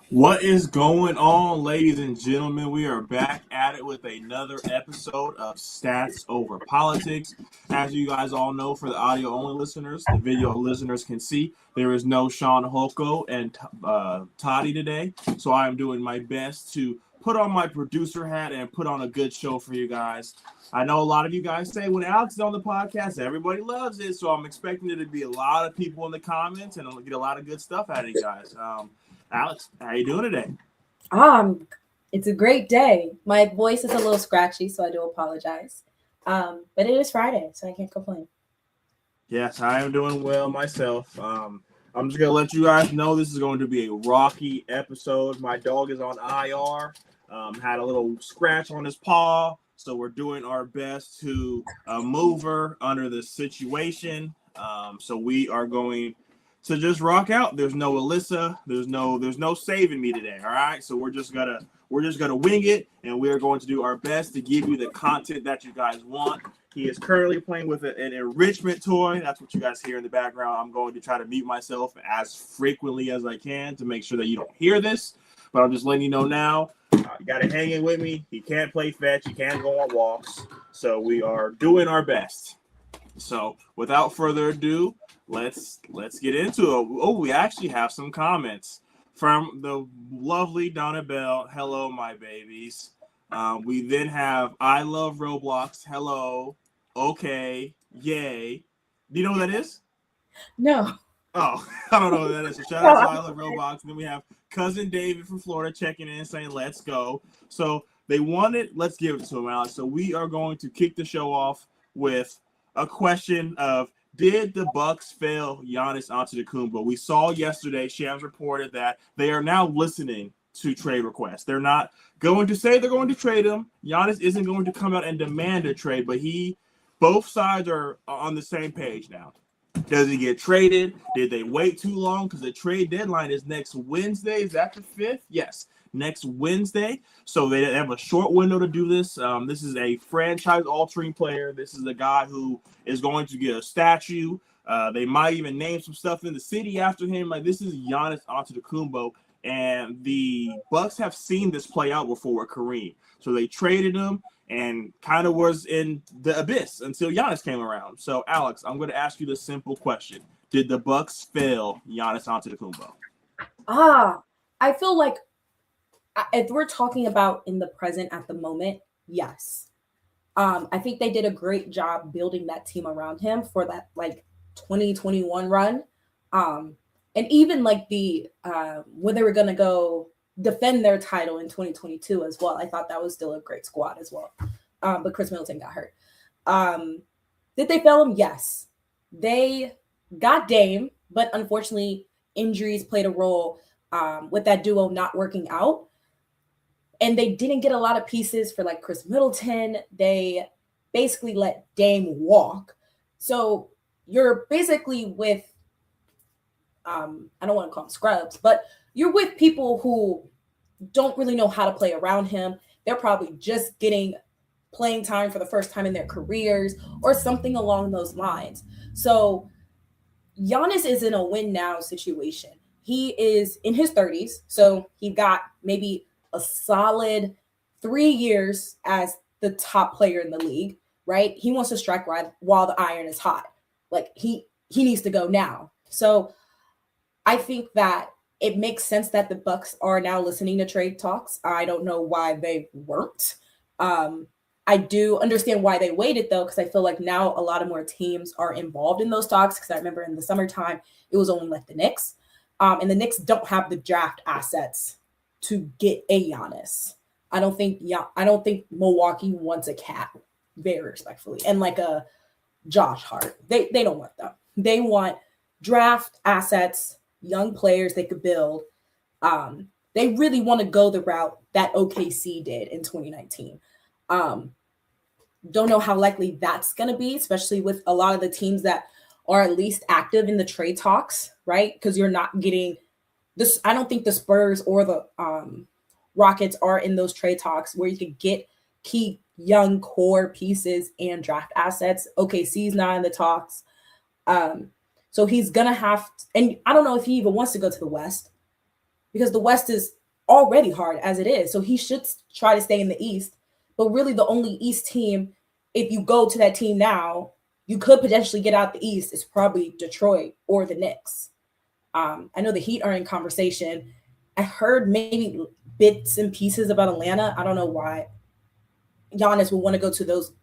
What is going on, ladies and gentlemen? We are back at it with another episode of Stats Over Politics. As you guys all know, for the audio only listeners, the video listeners can see there is no Shaun and Toddy today. So I am doing my best to put on my producer hat and put on a good show for you guys. I know a lot of you guys say when Alex is on the podcast, everybody loves it. So I'm expecting there to be a lot of people in the comments and I'll get a lot of good stuff out of you guys. Alex, how you doing today? It's a great day. My voice is a little scratchy, so I do apologize. But it is Friday, so I can't complain. Yes, I am doing well myself. I'm just gonna let you guys know this is going to be a rocky episode. My dog is on IR. Had a little scratch on his paw, so we're doing our best to move her under the situation. So we are going to just rock out. There's no Alyssa. There's no saving me today. All right. So we're just gonna wing it, and we are going to do our best to give you the content that you guys want. He is currently playing with an enrichment toy. That's what you guys hear in the background. I'm going to try to mute myself as frequently as I can to make sure that you don't hear this. But I'm just letting you know now. You got to hang in with me. He can't play fetch. He can't go on walks. So we are doing our best. So without further ado, let's get into it. Oh, we actually have some comments from the lovely Donna Bell. Hello, my babies. We then have I love Roblox. Hello. Okay. Yay. Do you know what that is? No. Oh, I don't know what that is. So shout out to I love Roblox. And then we have cousin David from Florida checking in saying let's go. So they wanted, let's give it to them, Alex. So we are going to kick the show off with a question of did the Bucks fail Giannis Antetokounmpo? We saw yesterday, Shams reported that they are now listening to trade requests. They're not going to say they're going to trade him. Giannis isn't going to come out and demand a trade, but both sides are on the same page now. Does he get traded? Did they wait too long? Because the trade deadline is next Wednesday. Is that the 5th? Yes, next Wednesday. So they have a short window to do this. This is a franchise-altering player. This is a guy who is going to get a statue. They might even name some stuff in the city after him. Like, this is Giannis Antetokounmpo, and the Bucks have seen this play out before with Kareem. So they traded him and kind of was in the abyss until Giannis came around. So, Alex, I'm going to ask you this simple question. Did the Bucks fail Giannis Antetokounmpo? I feel like if we're talking about in the present at the moment, yes. I think they did a great job building that team around him for that, 2021 run. And even the when they were going to go defend their title in 2022 as well. I thought that was still a great squad as well. But Chris Middleton got hurt. Did they fail him? Yes. They got Dame, but unfortunately injuries played a role with that duo not working out. And they didn't get a lot of pieces for Chris Middleton. They basically let Dame walk. So you're basically with, I don't want to call them scrubs, but you're with people who don't really know how to play around him. They're probably just getting playing time for the first time in their careers or something along those lines. So Giannis is in a win now situation. He is in his 30s, so he got maybe a solid 3 years as the top player in the league, right? He wants to strike while the iron is hot. He needs to go now. So I think that it makes sense that the Bucks are now listening to trade talks. I don't know why they weren't. I do understand why they waited, though, because I feel like now a lot of more teams are involved in those talks. Because I remember in the summertime, it was only the Knicks. And the Knicks don't have the draft assets to get a Giannis. I don't think Milwaukee wants a cat, very respectfully, and a Josh Hart. They don't want them. They want draft assets, young players they could build. They really want to go the route that OKC did in 2019. Don't know how likely that's going to be, especially with a lot of the teams that are at least active in the trade talks, right? Because you're not getting this. I don't think the Spurs or the Rockets are in those trade talks where you could get key young core pieces and draft assets. OKC's not in the talks. So he's going to have, and I don't know if he even wants to go to the West, because the West is already hard as it is. So he should try to stay in the East. But really the only East team, if you go to that team now, you could potentially get out the East, is probably Detroit or the Knicks. I know the Heat are in conversation. I heard maybe bits and pieces about Atlanta. I don't know why Giannis would want to go to those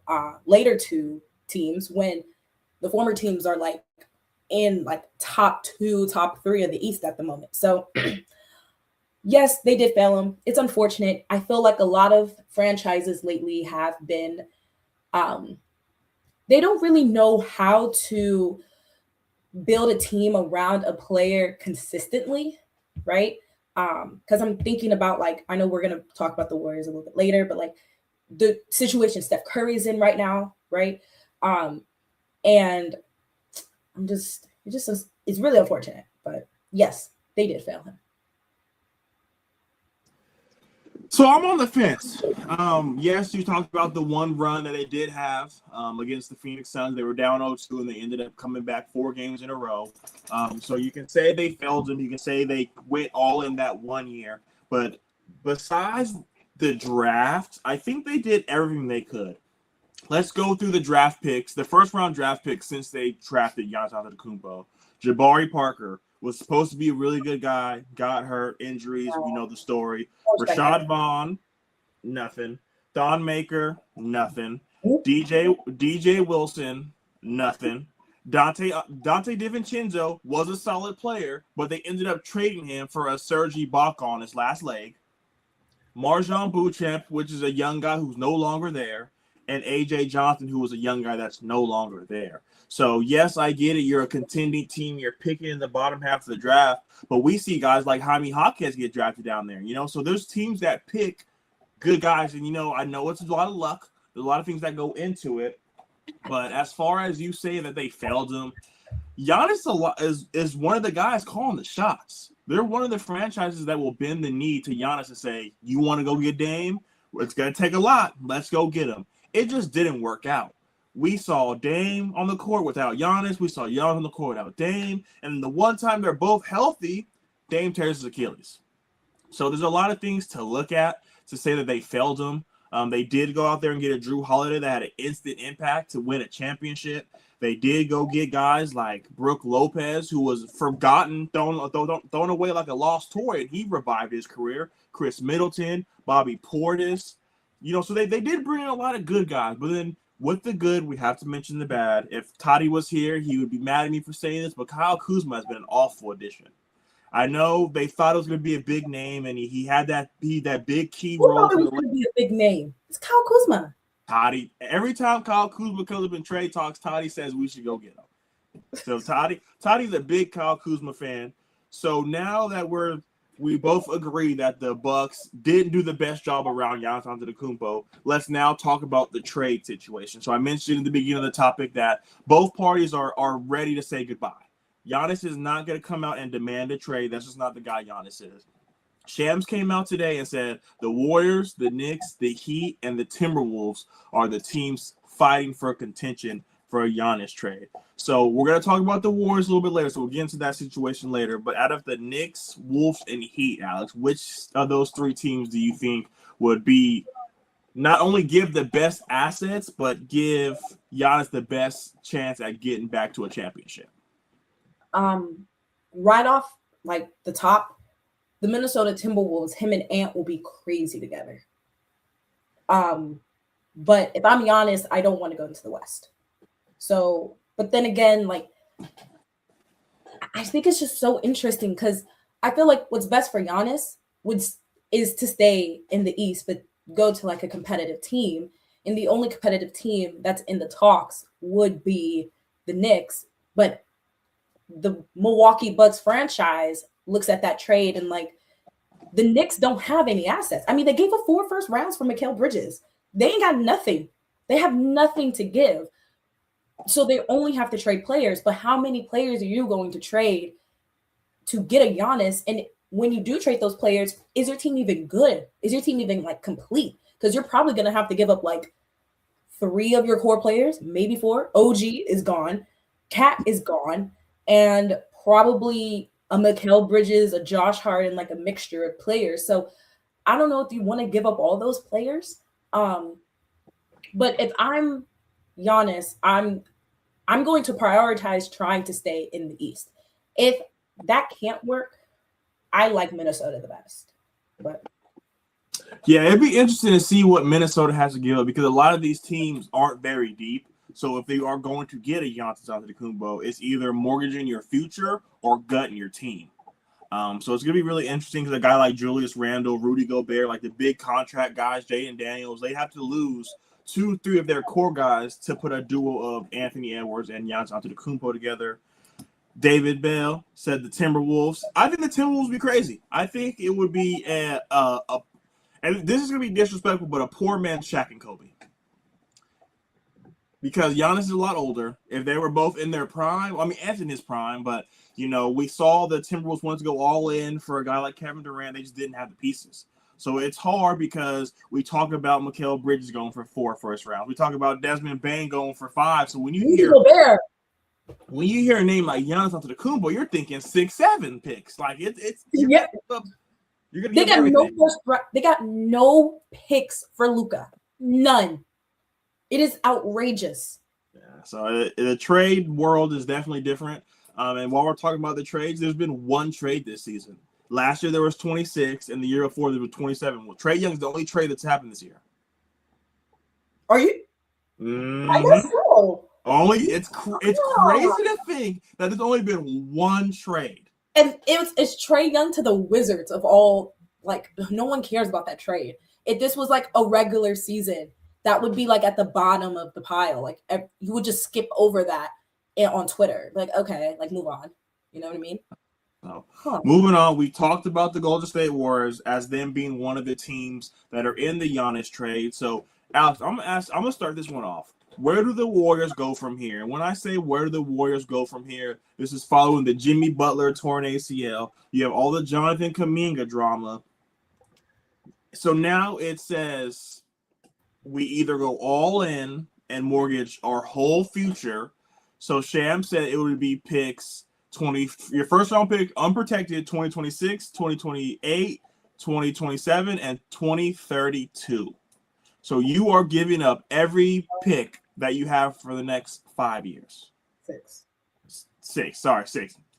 later two teams when the former teams are like in like top 2, top 3 of the East at the moment. So yes, they did fail him. It's unfortunate. I feel like a lot of franchises lately have been, they don't really know how to build a team around a player consistently, right? Because I'm thinking about, like, I know we're gonna talk about the Warriors a little bit later, but like the situation Steph Curry's in right now, right? And it's really unfortunate, but yes, they did fail him. So I'm on the fence. Yes, you talked about the one run that they did have against the Phoenix Suns. They were down 0-2, and they ended up coming back 4 games in a row. So you can say they failed them. You can say they went all in that 1 year. But besides the draft, I think they did everything they could. Let's go through the draft picks. The first-round draft picks since they drafted Giannis Antetokounmpo. Jabari Parker was supposed to be a really good guy, got hurt, injuries, we know the story. Rashad Vaughn, nothing. Thon Maker, nothing. DJ Wilson, nothing. Dante DiVincenzo was a solid player, but they ended up trading him for a Serge Ibaka on his last leg. Marjon Beauchamp, which is a young guy who's no longer there, and AJ Johnson, who was a young guy that's no longer there. So, yes, I get it. You're a contending team. You're picking in the bottom half of the draft. But we see guys like Jaime Hawkins get drafted down there, So there's teams that pick good guys. And, I know it's a lot of luck. There's a lot of things that go into it. But as far as you say that they failed him, Giannis is one of the guys calling the shots. They're one of the franchises that will bend the knee to Giannis and say, you want to go get Dame? It's going to take a lot. Let's go get him. It just didn't work out. We saw Dame on the court without Giannis. We saw Giannis on the court without Dame. And the one time they're both healthy, Dame tears his Achilles. So there's a lot of things to look at to say that they failed him. They did go out there and get a Drew Holiday that had an instant impact to win a championship. They did go get guys like Brook Lopez, who was forgotten, thrown away like a lost toy, and he revived his career. Chris Middleton, Bobby Portis. So they did bring in a lot of good guys. But then with the good, we have to mention the bad. If Toddy was here, he would be mad at me for saying this, but Kyle Kuzma has been an awful addition. I know they thought it was going to be a big name, and he had that big key role. Who thought it was going to be a big name? It's Kyle Kuzma. Toddy. Every time Kyle Kuzma comes up in trade talks, Toddy says we should go get him. So Toddy's a big Kyle Kuzma fan. So now that we both agree that the Bucks didn't do the best job around Giannis Antetokounmpo, let's now talk about the trade situation. So I mentioned in the beginning of the topic that both parties are ready to say goodbye. Giannis is not going to come out and demand a trade. That's just not the guy Giannis is. Shams came out today and said the Warriors, the Knicks, the Heat, and the Timberwolves are the teams fighting for contention for a Giannis trade. So we're going to talk about the Warriors a little bit later, so we'll get into that situation later. But out of the Knicks, Wolves, and Heat, Alex, which of those 3 teams do you think would be not only give the best assets, but give Giannis the best chance at getting back to a championship? Right off like the top, the Minnesota Timberwolves, him and Ant will be crazy together. But if I'm Giannis, I don't want to go into the West. So, but then again, like, I think it's just so interesting because I feel like what's best for Giannis is to stay in the East, but go to like a competitive team. And the only competitive team that's in the talks would be the Knicks. But the Milwaukee Bucks franchise looks at that trade and like the Knicks don't have any assets. I mean, they gave up 4 first rounds for Mikal Bridges. They ain't got nothing. They have nothing to give. So they only have to trade players. But how many players are you going to trade to get a Giannis? And when you do trade those players, is your team even good? Is your team even like complete? Because you're probably going to have to give up like 3 of your core players, maybe 4. OG is gone. Cat is gone. And probably a Mikal Bridges, a Josh Hart, and like a mixture of players. So I don't know if you want to give up all those players. But if I'm Giannis, I'm going to prioritize trying to stay in the East. If that can't work, I like Minnesota the best. But yeah, it'd be interesting to see what Minnesota has to give up because a lot of these teams aren't very deep. So if they are going to get a Giannis Antetokounmpo, it's either mortgaging your future or gutting your team. So it's going to be really interesting because a guy like Julius Randle, Rudy Gobert, like the big contract guys, Jaden Daniels, they have to lose 2-3 of their core guys to put a duo of Anthony Edwards and Giannis Antetokounmpo together. David Bell said the Timberwolves. I think the Timberwolves would be crazy. I think it would be and this is going to be disrespectful, but a poor man's Shaq and Kobe. Because Giannis is a lot older. If they were both in their prime, I mean, Anthony's prime, but, you know, we saw the Timberwolves wanted to go all in for a guy like Kevin Durant. They just didn't have the pieces. So it's hard because we talk about Mikal Bridges going for 4 first rounds. We talk about Desmond Bane going for 5. So when you hear a name like Giannis Antetokounmpo, you're thinking 6-7 picks. Like it's you're gonna they get got everything. they got no picks for Luka. None. It is outrageous. Yeah, so the trade world is definitely different. And while we're talking about the trades, there's been one trade this season. Last year there was 26, and the year before there was 27. Well, Trae Young's the only trade that's happened this year. Are you? Mm-hmm. I guess so. It's crazy to think that there's only been one trade. And it's Trae Young to the Wizards of all. Like, no one cares about that trade. If this was like a regular season, that would be like at the bottom of the pile. Like you would just skip over that on Twitter. Like, okay, like move on. You know what I mean? So, moving on, we talked about the Golden State Warriors as them being one of the teams that are in the Giannis trade. So, Alex, I'm gonna start this one off. Where do the Warriors go from here? And when I say where do the Warriors go from here, this is following the Jimmy Butler torn ACL. You have all the Jonathan Kuminga drama. So now it says we either go all in and mortgage our whole future. So Sham said it would be picks 20, your first round pick, unprotected, 2026, 2028, 2027, and 2032. So you are giving up every pick that you have for the next 5 years. Six.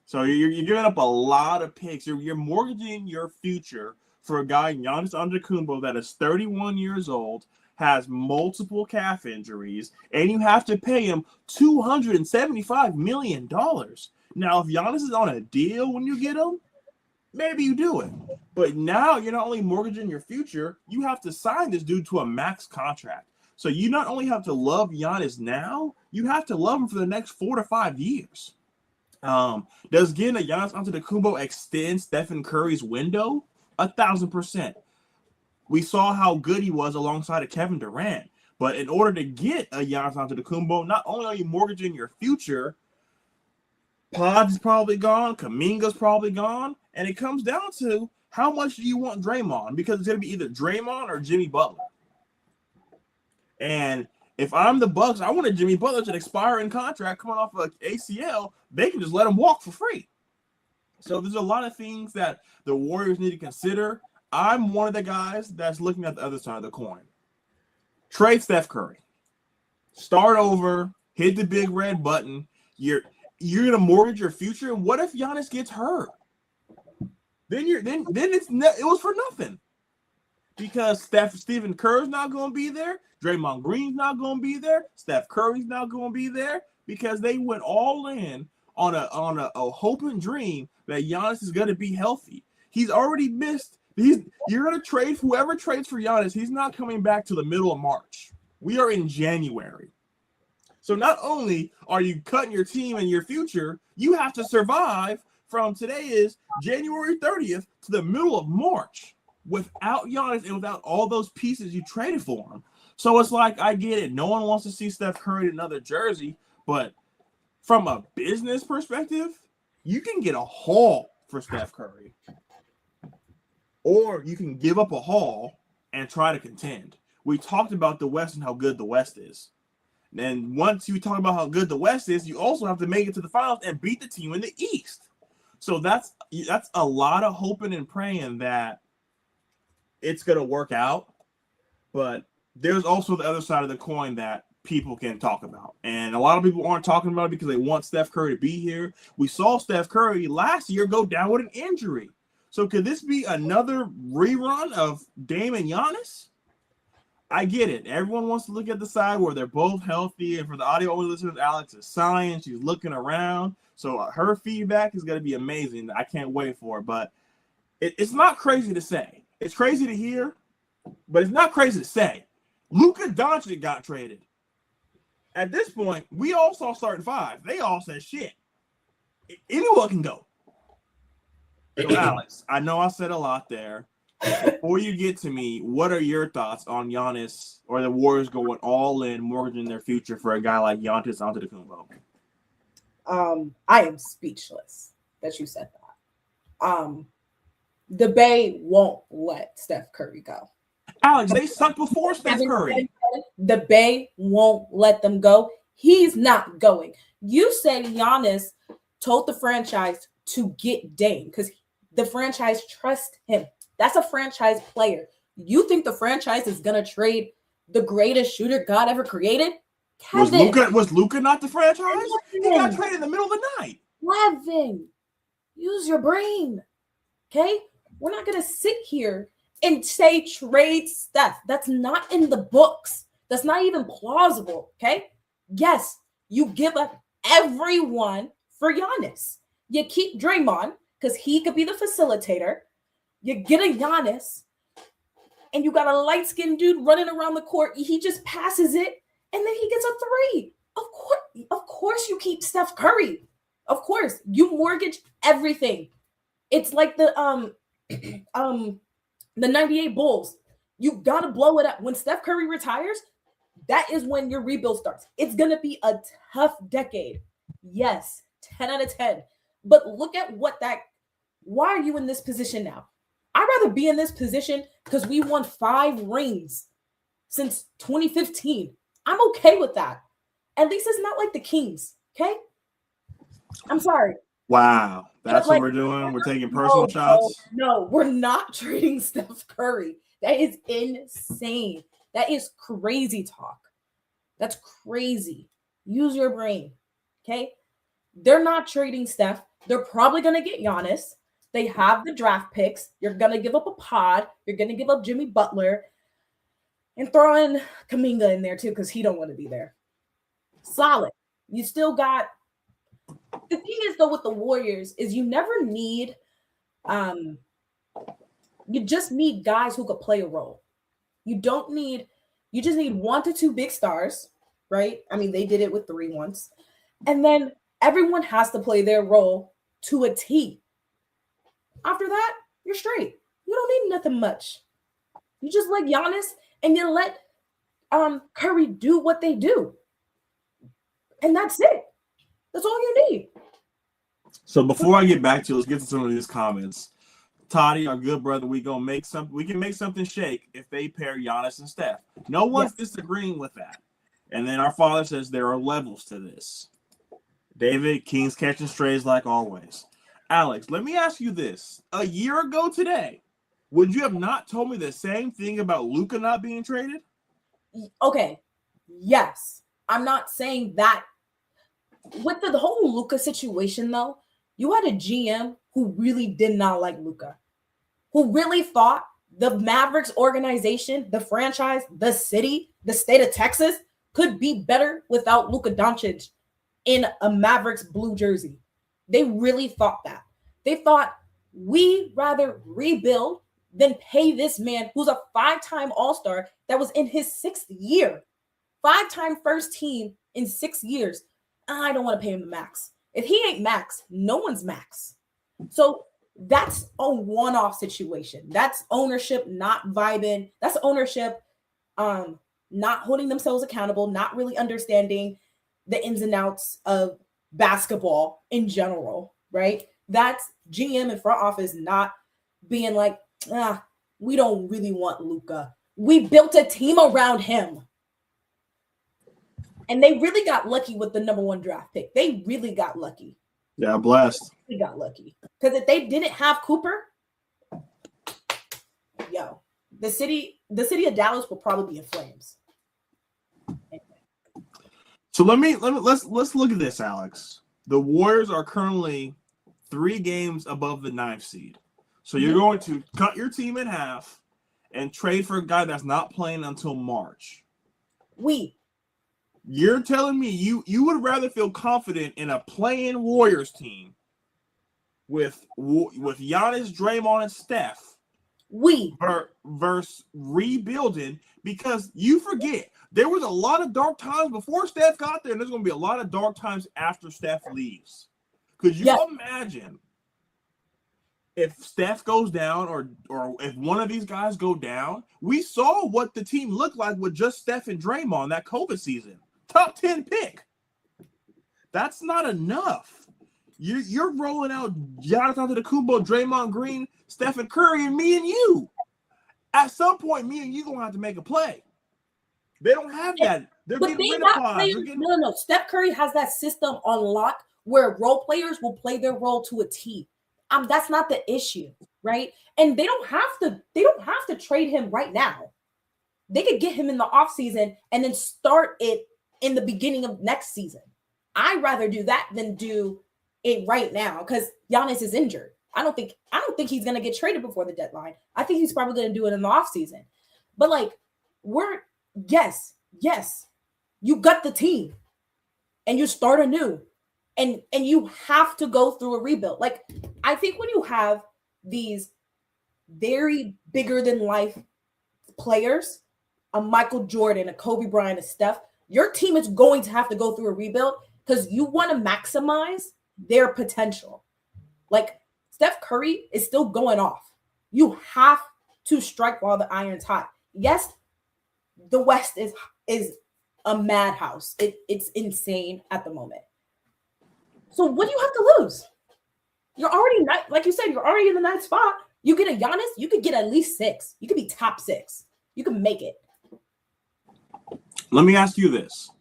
So you're giving up a lot of picks. You're mortgaging your future for a guy, Giannis Antetokounmpo, that is 31 years old, has multiple calf injuries, and you have to pay him $275 million. Now, if Giannis is on a deal when you get him, maybe you do it. But now you're not only mortgaging your future, you have to sign this dude to a max contract. So you not only have to love Giannis now, you have to love him for the next 4 to 5 years. Does getting a Giannis Antetokounmpo extend Stephen Curry's window? 1,000%. We saw how good he was alongside of Kevin Durant. But in order to get a Giannis Antetokounmpo, not only are you mortgaging your future, Pod's is probably gone, Kuminga's probably gone, and it comes down to how much do you want Draymond? Because it's going to be either Draymond or Jimmy Butler. And if I'm the Bucks, I want a Jimmy Butler to expire in contract coming off of ACL. They can just let him walk for free. So there's a lot of things that the Warriors need to consider. I'm one of the guys that's looking at the other side of the coin. Trade Steph Curry. Start over. Hit the big red button. You're gonna mortgage your future. What if Giannis gets hurt? Then it was for nothing. Because Stephen Curry's not gonna be there. Draymond Green's not gonna be there. Steph Curry's not gonna be there because they went all in on a hope and dream that Giannis is gonna be healthy. He's already missed. You're gonna trade whoever trades for Giannis. He's not coming back to the middle of March. We are in January. So not only are you cutting your team and your future, you have to survive from today is January 30th to the middle of March without Giannis and without all those pieces you traded for him. So it's like, I get it. No one wants to see Steph Curry in another jersey, but from a business perspective, you can get a haul for Steph Curry. Or you can give up a haul and try to contend. We talked about the West and how good the West is. And once you talk about how good the West is, you also have to make it to the finals and beat the team in the East. So that's a lot of hoping and praying that it's going to work out. But there's also the other side of the coin that people can talk about. And a lot of people aren't talking about it because they want Steph Curry to be here. We saw Steph Curry last year go down with an injury. So could this be another rerun of Dame and Giannis? I get it. Everyone wants to look at the side where they're both healthy. And for the audio only listeners, Alex is sighing. She's looking around. So her feedback is going to be amazing. I can't wait for it. But it's not crazy to say. It's crazy to hear, but it's not crazy to say. Luka Doncic got traded. At this point, we all saw starting five. They all said shit. Anyone can go. So, Alex, I know I said a lot there. Before you get to me, what are your thoughts on Giannis or the Warriors going all in, mortgaging their future for a guy like Giannis Antetokounmpo? I am speechless that you said that. The Bay won't let Steph Curry go. Alex, they sucked before Steph Curry. The Bay won't let them go. He's not going. You said Giannis told the franchise to get Dame because the franchise trusts him. That's a franchise player. You think the franchise is going to trade the greatest shooter God ever created? Kevin. Was Luka not the franchise? He got traded in the middle of the night. Kevin, use your brain. Okay? We're not going to sit here and say trade Steph. That's not in the books. That's not even plausible. Okay? Yes, you give up everyone for Giannis. You keep Draymond because he could be the facilitator. You get a Giannis, and you got a light-skinned dude running around the court. He just passes it, and then he gets a three. Of course, you keep Steph Curry. Of course, you mortgage everything. It's like the 98 Bulls. You gotta blow it up. When Steph Curry retires, that is when your rebuild starts. It's gonna be a tough decade. Yes, 10 out of 10. But look at why are you in this position now? I'd rather be in this position because we won 5 rings since 2015. I'm okay with that. At least it's not like the Kings, okay? I'm sorry. Wow. That's what we're doing? We're taking personal shots? No, we're not trading Steph Curry. That is insane. That is crazy talk. That's crazy. Use your brain, okay? They're not trading Steph. They're probably going to get Giannis. They have the draft picks. You're going to give up a pod. You're going to give up Jimmy Butler. And throw in Kuminga in there too because he don't want to be there. Solid. You still got – the thing is though with the Warriors is you never need you just need guys who could play a role. You just need 1 to 2 big stars, right? I mean, they did it with 3 once. And then everyone has to play their role to a T. After that, you're straight. You don't need nothing much. You just let Giannis and you let Curry do what they do. And that's it. That's all you need. So before I get back to let's get to some of these comments. Toddy, our good brother, we can make something shake if they pair Giannis and Steph. No one's disagreeing with that. And then our father says there are levels to this. David, Kings catching strays like always. Alex, let me ask you this. A year ago today, would you have not told me the same thing about Luka not being traded? Okay. Yes. I'm not saying that. With the whole Luka situation, though, you had a GM who really did not like Luka, who really thought the Mavericks organization, the franchise, the city, the state of Texas could be better without Luka Doncic in a Mavericks blue jersey. They really thought that. They thought we rather rebuild than pay this man who's a 5-time All-Star that was in his 6th year. 5-time first team in 6 years. I don't want to pay him the max. If he ain't max, no one's max. So that's a one-off situation. That's ownership not vibing. That's ownership not holding themselves accountable, not really understanding the ins and outs of basketball in general, right? That's GM and front office not being like, we don't really want Luka. We built a team around him. And they really got lucky with the number 1 draft pick. They really got lucky. Yeah, blessed. We got lucky. Because if they didn't have Cooper, yo, the city of Dallas will probably be in flames. So let's look at this, Alex. The Warriors are currently 3 games above the 9th seed. So you're going to cut your team in half and trade for a guy that's not playing until March. You're telling me you would rather feel confident in a playing Warriors team with Giannis, Draymond, and Steph versus rebuilding, because you forget there was a lot of dark times before Steph got there, and there's going to be a lot of dark times after Steph leaves. Could you imagine if Steph goes down or if one of these guys go down? We saw what the team looked like with just Steph and Draymond that COVID season. Top 10 pick. That's not enough. You're rolling out Giannis Antetokounmpo, Draymond Green, Stephen Curry, and me and you. At some point, me and you gonna have to make a play. They don't have that. They're getting rid of pods. No. Steph Curry has that system on lock where role players will play their role to a T. That's not the issue, right? And they don't have to trade him right now. They could get him in the offseason and then start it in the beginning of next season. I'd rather do that than do it right now because Giannis is injured. I don't think he's gonna get traded before the deadline. I think he's probably gonna do it in the offseason. But like, yes, you got the team and you start anew. And you have to go through a rebuild. Like, I think when you have these very bigger than life players, a Michael Jordan, a Kobe Bryant, a Steph, your team is going to have to go through a rebuild because you want to maximize their potential. Like, Steph Curry is still going off. You have to strike while the iron's hot. Yes, the West is a madhouse. It's insane at the moment. So what do you have to lose? You're already not, like you said, you're already in the 9th spot. You get a Giannis, you could get at least 6. You could be top 6. You can make it. Let me ask you this.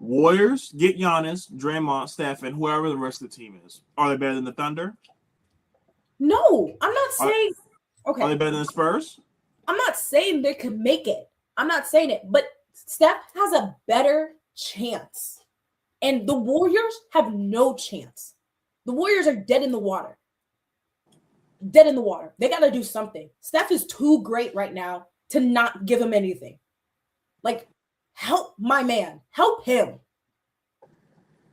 Warriors get Giannis, Draymond, Steph, and whoever the rest of the team is. Are they better than the Thunder? No, I'm not saying. Okay. Are they better than the Spurs? I'm not saying they could make it. I'm not saying it. But Steph has a better chance. And the Warriors have no chance. The Warriors are dead in the water. Dead in the water. They got to do something. Steph is too great right now to not give him anything. Like, help my man. Help him.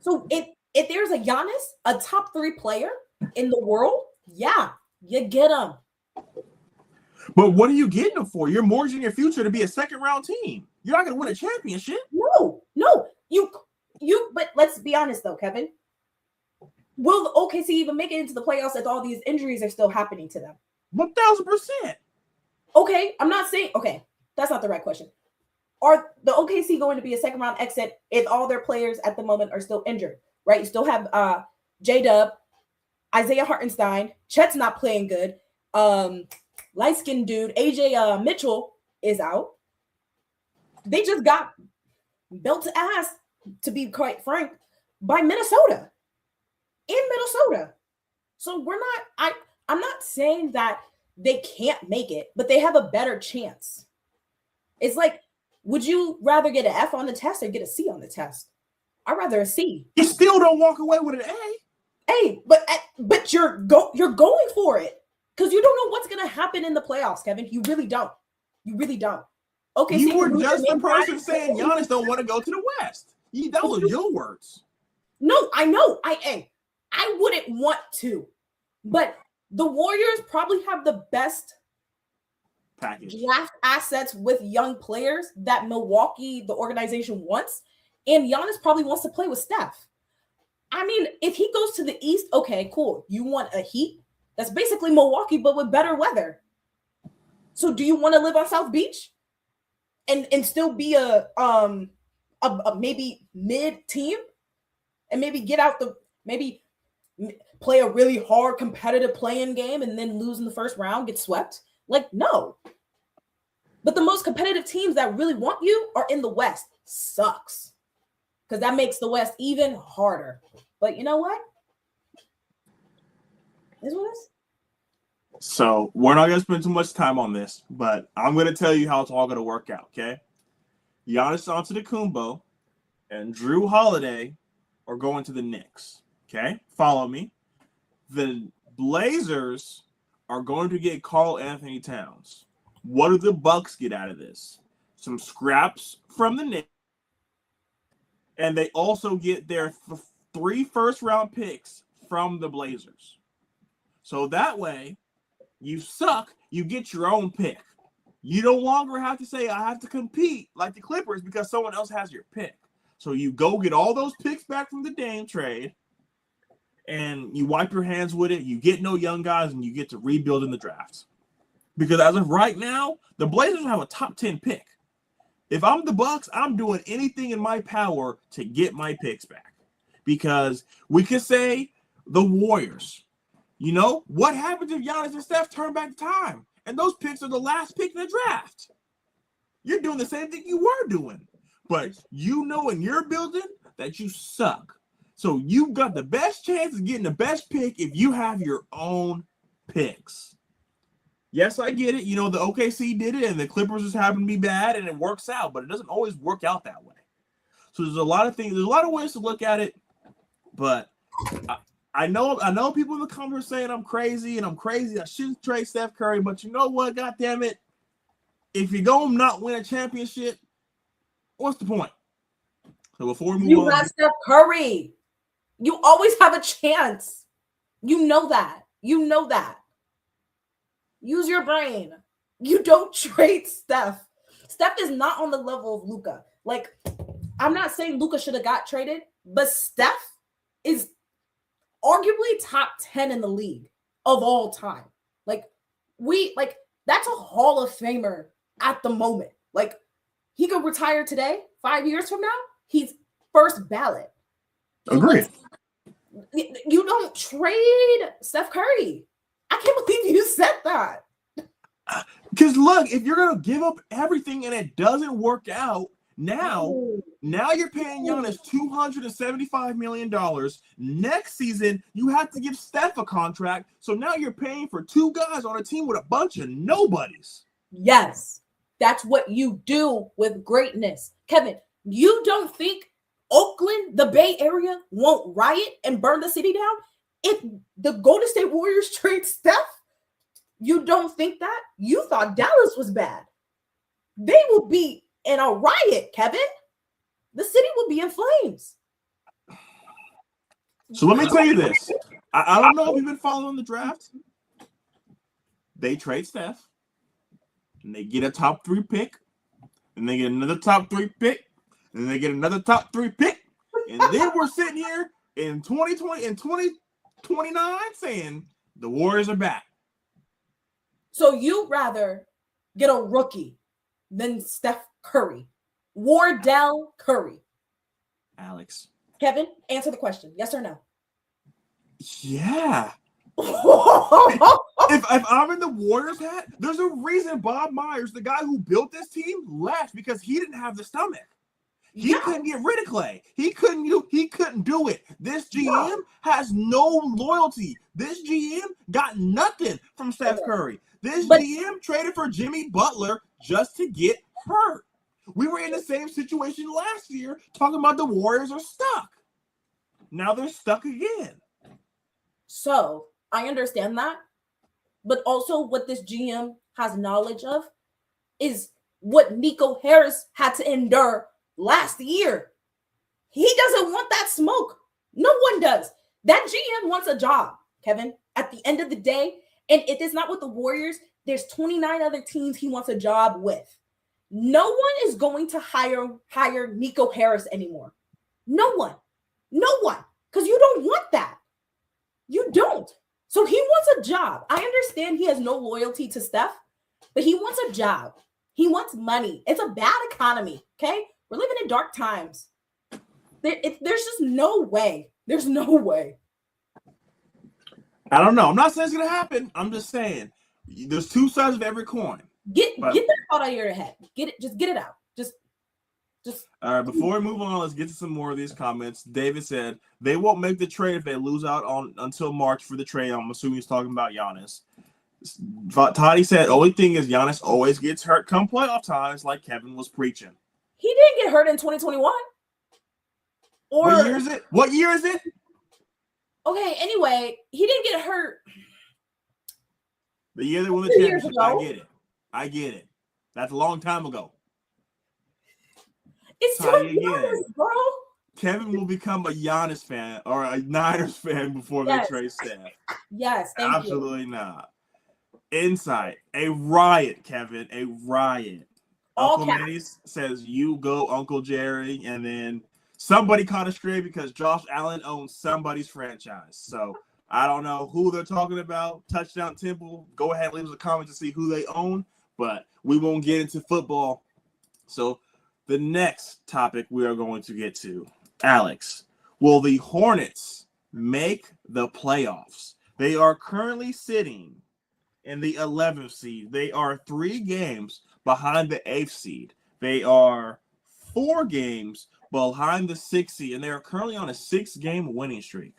So if there's a Giannis, a top 3 player in the world, yeah, you get him. But what are you getting him for? You're mortgaging your future to be a second-round team. You're not going to win a championship. No. But let's be honest though, Kevin. Will the OKC even make it into the playoffs if all these injuries are still happening to them? 1,000%. Okay, I'm not saying. Okay, that's not the right question. Are the OKC going to be a second round exit if all their players at the moment are still injured? Right, you still have J-Dub, Isaiah Hartenstein. Chet's not playing good. Light skinned dude AJ Mitchell is out. They just got built to ass, to be quite frank, by Minnesota. In Minnesota. So I'm not saying that they can't make it, but they have a better chance. It's like, would you rather get an F on the test or get a C on the test? I'd rather a C. You still don't walk away with an A. Hey, but you're going for it because you don't know what's gonna happen in the playoffs, Kevin. You really don't. Okay, you were just the person saying Giannis don't want to go to the West. That was your words. No, I know. I wouldn't want to, but the Warriors probably have the best package draft assets with young players that Milwaukee, the organization, wants, and Giannis probably wants to play with Steph. I mean, if he goes to the East, okay, cool. You want a Heat? That's basically Milwaukee, but with better weather. So, do you want to live on South Beach and still be a maybe mid team, and maybe get out maybe play a really hard competitive playing game and then lose in the first round, get swept? Like, no. But the most competitive teams that really want you are in the West. Sucks. Because that makes the West even harder. But you know what? Is what it is. So we're not gonna spend too much time on this, but I'm gonna tell you how it's all gonna work out. Okay, Giannis Antetokounmpo and Drew Holiday are going to the Knicks. Okay, follow me. The Blazers are going to get Karl Anthony Towns. What do the Bucks get out of this? Some scraps from the Knicks, and they also get their 3 first-round picks from the Blazers. So that way, you suck, you get your own pick. You no longer have to say, I have to compete like the Clippers because someone else has your pick. So you go get all those picks back from the Dame trade, and you wipe your hands with it. You get no young guys, and you get to rebuild in the draft. Because as of right now, the Blazers have a top 10 pick. If I'm the Bucks, I'm doing anything in my power to get my picks back. Because we could say the Warriors. You know, what happens if Giannis and Steph turn back time? And those picks are the last pick in the draft. You're doing the same thing you were doing. But you know in your building that you suck. So you've got the best chance of getting the best pick if you have your own picks. Yes, I get it. You know, the OKC did it, and the Clippers just happen to be bad, and it works out. But it doesn't always work out that way. So there's a lot of things. There's a lot of ways to look at it. But I know people in the comments are saying I'm crazy, and I'm crazy. I shouldn't trade Steph Curry. But you know what? God damn it. If you're going to not win a championship, what's the point? So before we move on. You got Steph Curry. You always have a chance. You know that. You know that. Use your brain. You don't trade Steph. Steph is not on the level of Luka. Like, I'm not saying Luka should have got traded, but Steph is arguably top 10 in the league of all time. That's a Hall of Famer at the moment. Like, he could retire today, 5 years from now, he's first ballot. Agreed. You don't trade Steph Curry. I can't believe you said that. Because look, if you're going to give up everything and it doesn't work out, now you're paying Giannis $275 million. Next season, you have to give Steph a contract. So now you're paying for 2 guys on a team with a bunch of nobodies. Yes, that's what you do with greatness. Kevin, you don't think Oakland, the Bay Area, won't riot and burn the city down if the Golden State Warriors trade Steph? You don't think that? You thought Dallas was bad. They will be in a riot, Kevin. The city will be in flames. So let me tell you this. I don't know if you've been following the draft. They trade Steph, and they get a top 3 pick, and they get another top 3 pick, and they get another top 3 pick, and then we're sitting here in 2020 and 2029 saying the Warriors are back. So you'd rather get a rookie than Steph Curry, Wardell Curry. Alex. Kevin, answer the question. Yes or no? Yeah. if I'm in the Warriors hat, there's a reason Bob Myers, the guy who built this team, left because he didn't have the stomach. He couldn't get rid of Clay. He couldn't do it. This GM has no loyalty. This GM got nothing from Steph Curry. This GM traded for Jimmy Butler just to get hurt. We were in the same situation last year talking about the Warriors are stuck. Now they're stuck again. So I understand that. But also what this GM has knowledge of is what Nico Harris had to endure last year. He doesn't want that smoke. No one does. That GM wants a job, Kevin, at the end of the day. And if it's not with the Warriors, there's 29 other teams he wants a job with. No one is going to hire Nico Harris anymore. No one. Because you don't want that. You don't. So he wants a job. I understand he has no loyalty to Steph, but he wants a job. He wants money. It's a bad economy, okay? We're living in dark times. There's just no way. There's no way. I don't know. I'm not saying it's going to happen. I'm just saying there's 2 sides of every coin. Get that out of your head. Just get it out. Just Just All right, before we move on, let's get to some more of these comments. David said they won't make the trade if they lose out on until March for the trade. I'm assuming he's talking about Giannis. Toddy said only thing is Giannis always gets hurt come playoff times, like Kevin was preaching. he didn't get hurt in 2021. Or what year is it? What year is it? Okay, anyway, he didn't get hurt. The year they won the 2 years championship. ago. I get it. That's a long time ago. It's Toddy 2 years, bro. Kevin will become a Giannis fan or a Niners fan before they trade staff. Yes, thank Absolutely not. Insight. A riot, Kevin. A riot. Uncle Manny says, you go, Uncle Jerry. And then somebody caught a stray because Josh Allen owns somebody's franchise. So I don't know who they're talking about. Touchdown Temple. Go ahead and leave us a comment to see who they own. But we won't get into football. So the next topic we are going to get to, Alex, will the Hornets make the playoffs? They are currently sitting in the 11th seed. They are 3 games behind the 8th seed. They are 4 games behind the 6th seed, and they are currently on a 6-game winning streak.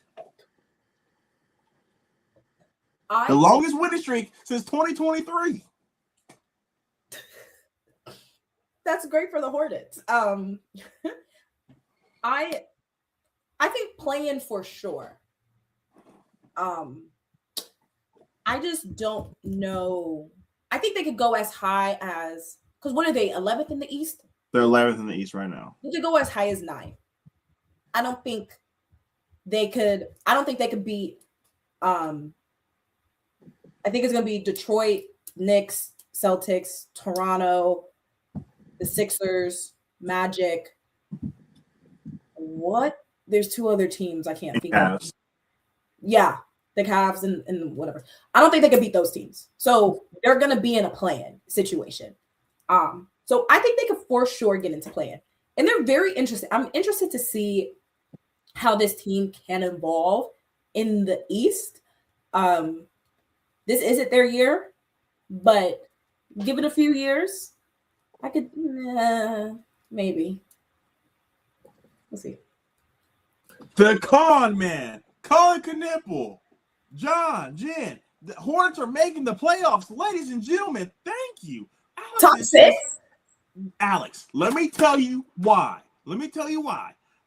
The longest winning streak since 2023. That's great for the Hornets. I think playing for sure. I just don't know. I think they could go as high as, because what are they, 11th in the East? They're 11th in the East right now. They could go as high as 9. I don't think they could beat. I think it's going to be Detroit, Knicks, Celtics, Toronto, the Sixers, Magic. What? There's 2 other teams I can't think of. Yeah, the Cavs and whatever. I don't think they can beat those teams. So they're going to be in a play-in situation. So I think they could for sure get into play-in. And they're very interested. I'm interested to see how this team can evolve in the East. This isn't their year, but give it a few years. I could maybe. Let's see. The con man, Colin Knipple, Jen. The Hornets are making the playoffs, ladies and gentlemen. Thank you. Top 6. Alex, let me tell you why.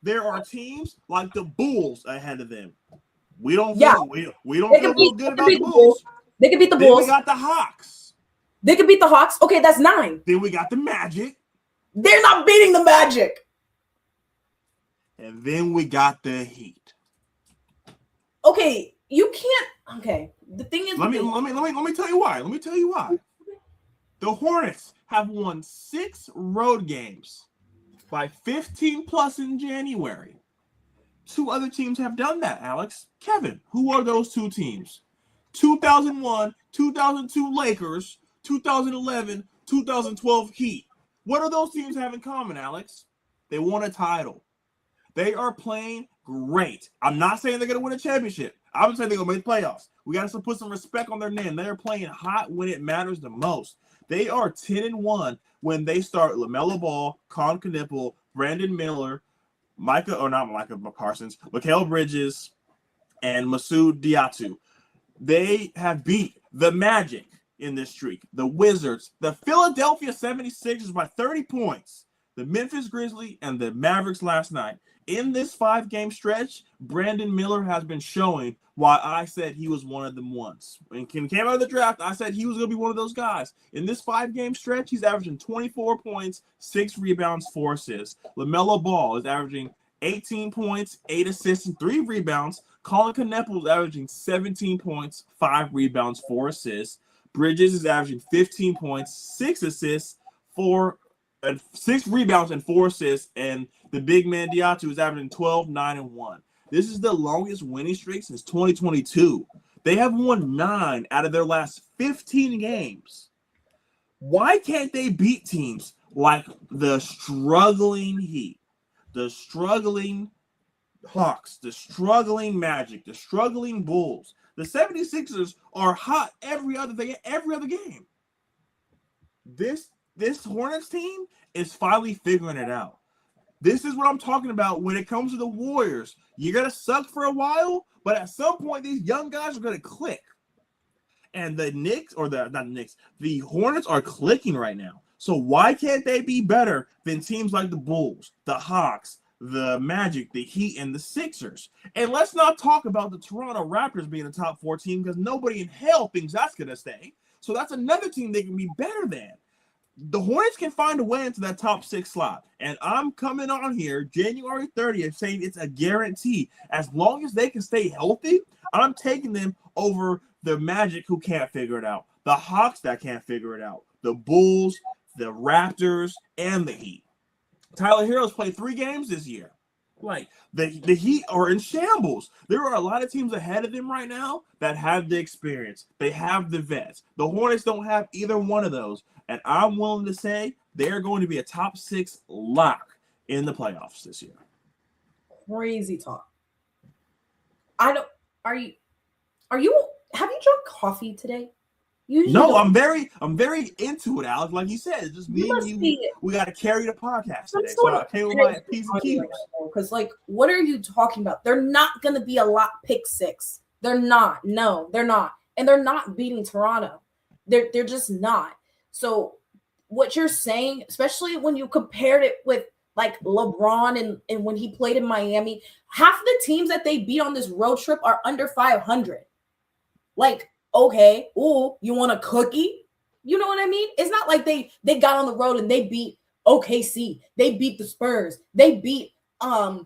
There are teams like the Bulls ahead of them. We don't feel good about the Bulls. They can beat the Bulls. Then we got the Hawks. They can beat the Hawks. Okay, that's 9. Then we got the Magic. They're not beating the Magic. And then we got the Heat. Okay, you can't. Okay, the thing is, let me tell you why. The Hornets have won 6 road games by 15 plus in January. 2 other teams have done that, Alex. Kevin, who are those 2 teams? 2001, 2002 Lakers, 2011, 2012 Heat. What do those teams have in common, Alex? They won a title. They are playing great. I'm not saying they're going to win a championship. I'm saying they're going to make the playoffs. We got to put some respect on their name. They are playing hot when it matters the most. They are 10-1 when they start LaMelo Ball, Colin Knipple, Brandon Miller, Mikal Bridges, and Masoud Diatou. They have beat the Magic in this streak, the Wizards, the Philadelphia 76ers by 30 points, the Memphis Grizzlies, and the Mavericks last night. In this 5-game stretch, Brandon Miller has been showing why I said he was one of them once. When he came out of the draft, I said he was going to be one of those guys. In this 5-game stretch, he's averaging 24 points, 6 rebounds, 4 assists. LaMelo Ball is averaging 18 points, 8 assists, and 3 rebounds. Colin Knipple is averaging 17 points, 5 rebounds, 4 assists. Bridges is averaging 15 points, 6 assists, 6 rebounds, and 4 assists. And the big man Diatou is averaging 12, 9, and 1. This is the longest winning streak since 2022. They have won 9 out of their last 15 games. Why can't they beat teams like the struggling Heat, the struggling Hawks, the struggling Magic, the struggling Bulls? The 76ers are hot every other game. This Hornets team is finally figuring it out. This is what I'm talking about when it comes to the Warriors. You're going to suck for a while, but at some point, these young guys are going to click. And the the Hornets are clicking right now. So why can't they be better than teams like the Bulls, the Hawks, the Magic, the Heat, and the Sixers? And let's not talk about the Toronto Raptors being a top 4 team because nobody in hell thinks that's going to stay. So that's another team they can be better than. The Hornets can find a way into that top 6 slot. And I'm coming on here January 30th saying it's a guarantee. As long as they can stay healthy, I'm taking them over the Magic who can't figure it out, the Hawks that can't figure it out, the Bulls, the Raptors, and the Heat. Tyler Hero's played 3 games this year. Like, the Heat are in shambles. There are a lot of teams ahead of them right now that have the experience. They have the vets. The Hornets don't have either one of those. And I'm willing to say they're going to be a top 6 lock in the playoffs this year. Crazy talk. Have you drunk coffee today? No, I'm very into it, Alex. Like you said, it's just me and you. We got to carry the podcast today. So I came with my P's and Q's. Because, like, what are you talking about? They're not going to be a lot pick 6. They're not. No, they're not. And they're not beating Toronto. They're just not. So what you're saying, especially when you compared it with like LeBron and when he played in Miami, half the teams that they beat on this road trip are under 500. Like, okay, ooh, you want a cookie? You know what I mean? It's not like they got on the road and they beat OKC. They beat the Spurs. They beat the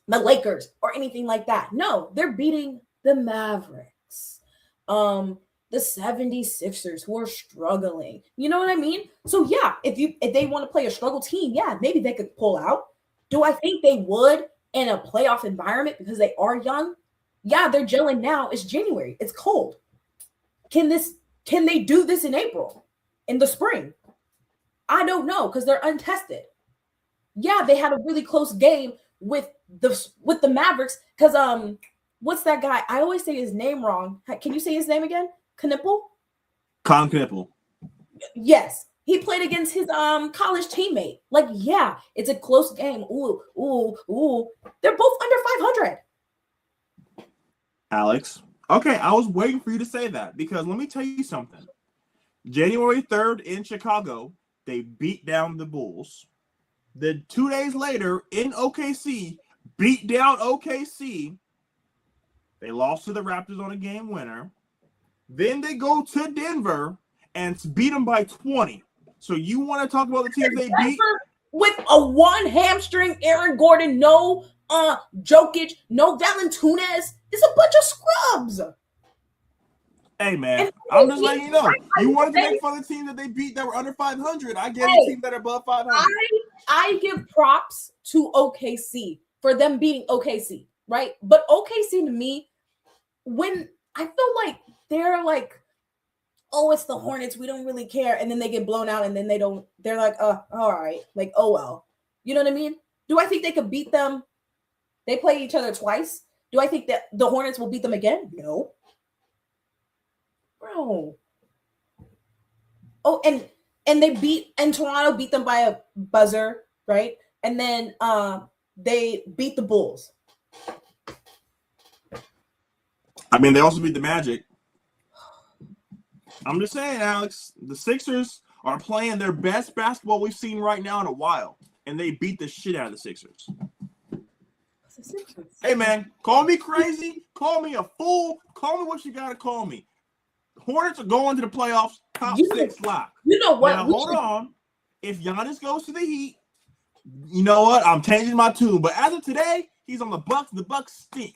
Lakers or anything like that. No, they're beating the Mavericks. The 76ers who are struggling. You know what I mean? So yeah, if they want to play a struggle team, yeah, maybe they could pull out. Do I think they would in a playoff environment because they are young? Yeah, they're gelling now. It's January. It's cold. Can they do this in April? In the spring? I don't know because they're untested. Yeah, they had a really close game with the Mavericks because what's that guy? I always say his name wrong. Can you say his name again? Knippel? Con Knippel. Yes. He played against his college teammate. Like, yeah, it's a close game. Ooh. They're both under 500. Alex. Okay, I was waiting for you to say that because let me tell you something. January 3rd in Chicago, they beat down the Bulls. Then 2 days later in OKC, beat down OKC. They lost to the Raptors on a game winner. Then they go to Denver and beat them by 20. So you want to talk about the teams they beat? With a one hamstring, Aaron Gordon, no Jokic, no Valanciunas. It's a bunch of scrubs. Hey, man, I'm just letting you know. You wanted to make fun of the team that they beat that were under 500. I get the team that are above 500. I give props to OKC for them beating OKC, right? But OKC to me, when I feel like they're like, oh, it's the Hornets, we don't really care, and then they get blown out, and then they're like, all right, like, oh well. You know what I mean? Do I think they could beat them? They play each other twice. Do I think that the Hornets will beat them again? No. Bro. Oh, and Toronto beat them by a buzzer, right? And then they beat the Bulls. I mean, they also beat the Magic. I'm just saying, Alex, the Sixers are playing their best basketball we've seen right now in a while, and they beat the shit out of the Sixers. Hey, man, call me crazy, call me a fool, call me what you got to call me. Hornets are going to the playoffs, top 6 lock. You know what? Now, hold on. If Giannis goes to the Heat, you know what? I'm changing my tune. But as of today, he's on the Bucks. The Bucks stink.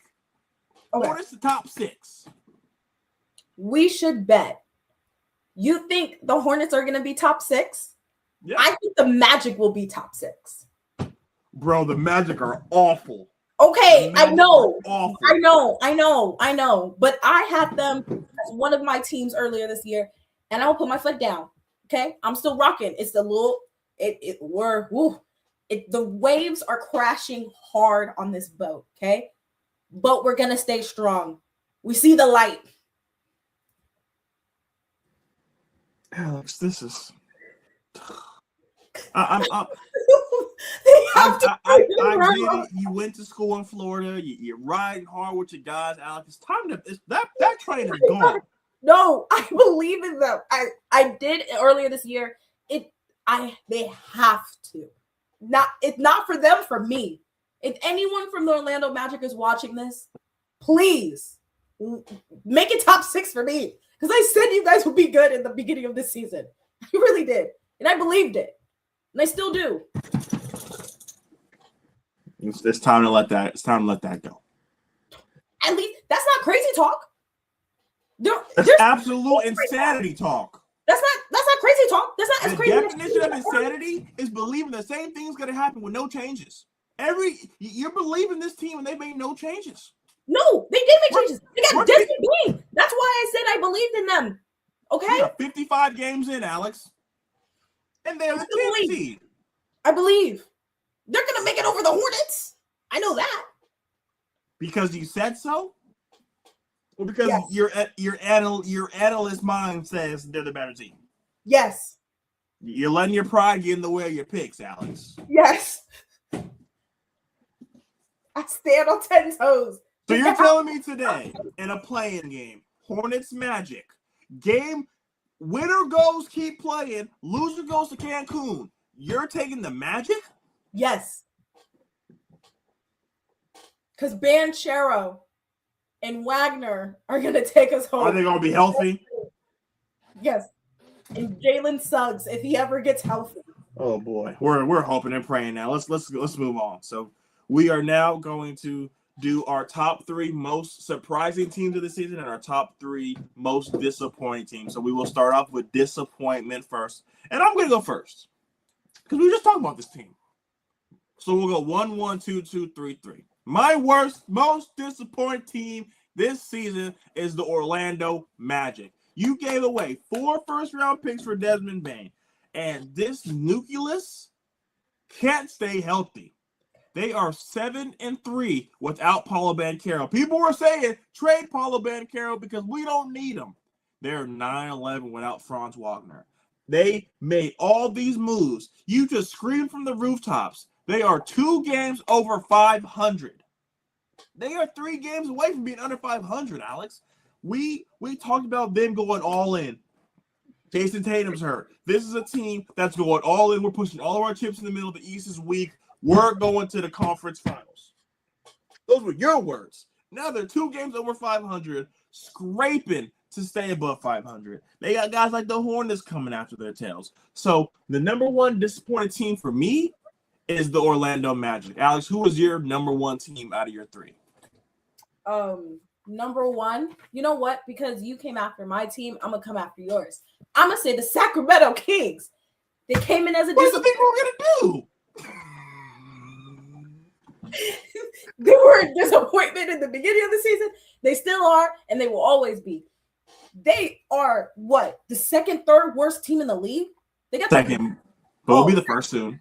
Okay. Hornets the top 6. We should bet. You think the Hornets are going to be top 6? Yeah. I think the Magic will be top 6. Bro, the Magic are awful. Okay, I know. I know. But I had them as one of my teams earlier this year, and I'll put my foot down. Okay, I'm still rocking. It's the little. The waves are crashing hard on this boat. Okay, but we're gonna stay strong. We see the light. Alex, this is. They have to I turn it get around. it. You went to school in Florida. You're riding hard with your guys, Alex. It's time to that train is gone. No, I believe in them. I did earlier this year. They have to. It's not for them, for me. If anyone from the Orlando Magic is watching this, please make it top 6 for me. Because I said you guys would be good in the beginning of this season. I really did. And I believed it. And I still do. It's time to let that. It's time to let that go. At least that's not crazy talk. That's absolute insanity talk. That's not crazy talk. That's not as crazy. The definition of insanity is believing the same thing's going to happen with no changes. You're believing this team and they made no changes. No, they did make changes. They got Desmond Bain. That's why I said I believed in them. Okay? 55 games in, Alex. And they're the 10th seed. I believe. They're going to make it over the Hornets. I know that. Because you said so? Or because your analyst mind says they're the better team? Yes. You're letting your pride get in the way of your picks, Alex. Yes. I stand on 10 toes. So you're telling me today, in a playing game, Hornets Magic, game winner goes keep playing, loser goes to Cancun. You're taking the Magic? Yes. Because Banchero and Wagner are going to take us home. Are they going to be healthy? Yes. And Jalen Suggs, if he ever gets healthy. Oh boy, we're hoping and praying now. Let's move on. So we are now going to do our top 3 most surprising teams of the season and our top 3 most disappointing teams. So we will start off with disappointment first, and I'm going to go first because we were just talking about this team. So we'll go 1, 1, 2, 2, 3, 3. My worst, most disappointing team this season is the Orlando Magic. You gave away 4 first-round picks for Desmond Bain, and this nucleus can't stay healthy. They are 7-3 without Paolo Banchero. People were saying, trade Paolo Banchero because we don't need him. They're 9-11 without Franz Wagner. They made all these moves. You just screamed from the rooftops. They are 2 games over 500. They are 3 games away from being under 500, Alex. We talked about them going all in. Jason Tatum's hurt. This is a team that's going all in. We're pushing all of our chips in the middle. The East is weak. We're going to the conference finals. Those were your words. Now they're 2 games over 500, scraping to stay above 500. They got guys like the Hornets coming after their tails. So the number 1 disappointed team for me is the Orlando Magic. Alex, who is your number 1 team out of your 3? Number 1, you know what? Because you came after my team, I'm gonna come after yours. I'm gonna say the Sacramento Kings. They came in as a What do you think we're gonna do? They were a disappointment in the beginning of the season. They still are, and they will always be. They are what? The 2nd, 3rd worst team in the league? They got second, but we'll be the first soon.